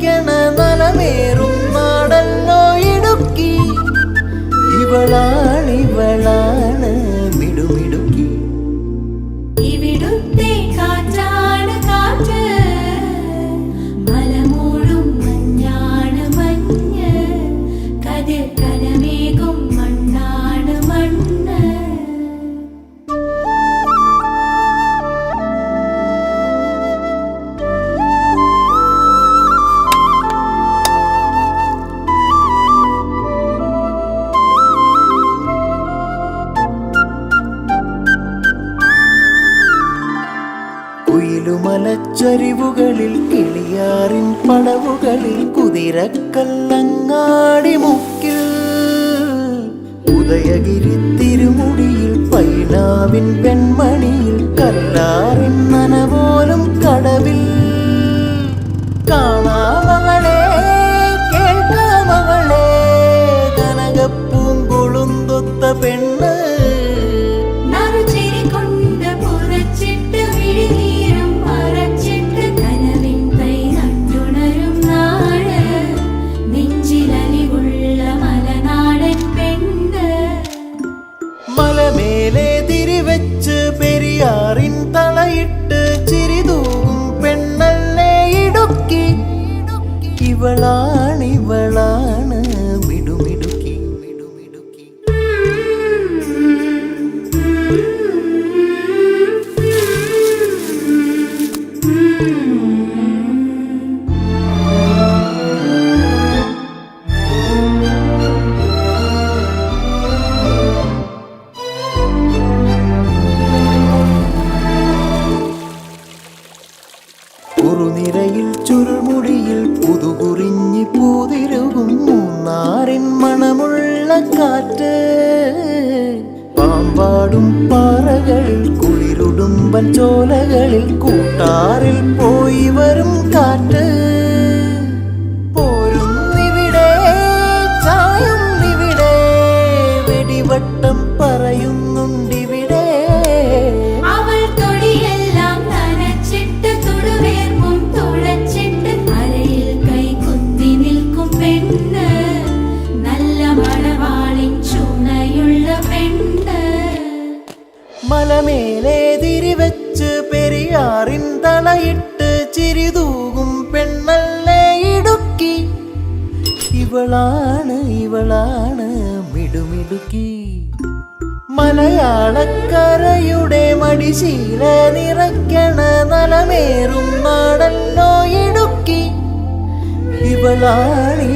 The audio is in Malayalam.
നിറയ്ക്കണ നലമേറും നാടല്ലോ ഇടുക്കി. ഇവളാണ് മിടുമിടുക്കി. ഇവിടുത്തെ കാറ്റാണ് കാറ്റ്, മലമൂടും മഞ്ഞാണ് മഞ്ഞ്, കതിർ കനമേകും മണ്ണാണ് മണ്ണ്. കുയിലുമലച്ചരിവുകളിൽ കിളിയാറിൻ പടവുകളിൽ കുതിരക്കല്ലങ്ങാടി മുക്കിൽ, ഉദയഗിരി തിരുമുടിയിൽ പൈനാവിൻ പെൺമണിയിൽ കല്ലാറിൻ നനപോലും കടവിൽ. കാണാമകളെ കേൾക്കാമകളെ കനകപ്പൂങ്കൊളുന്തൊത്ത പെണ്ണ്. മലമേലെ തിരിവെച്ച് പെരിയാറിൻ തളയിട്ട് ചിരിതൂകും പെണ്ണല്ലേ ഇടുക്കി. ഇവളാണ് മിടുമിടുക്കി. കുറുനിരയിൽ ചുരുൾമുടിയിൽ പുതുകുറിഞ്ഞി പൂതിരുകും മൂന്നാറിൻ മണമുള്ള കാറ്റ്, പാമ്പാടും പാറകളിൽ കുളിരുടുമ്പൻ ചോലകളിൽ കൂട്ടാറിൽ പോയി വരും കാറ്റ്. പോരുന്നിവിടെ ചായുന്നിവിടെ വെടിവട്ടം പറയുന്നുണ്ടിവിടെ. മലമേലെ തിരിവെച്ച് പെരിയാറിൻ തളയിട്ട് ചിരിതൂകും പെണ്ണല്ലേ ഇടുക്കി. ഇവളാണ് മിടുമിടുക്കി. മലയാളക്കരയുടെ മടിശീല നിറയ്ക്കണ നലമേറും നാടല്ലോ ഇടുക്കി. ഇവളാണ്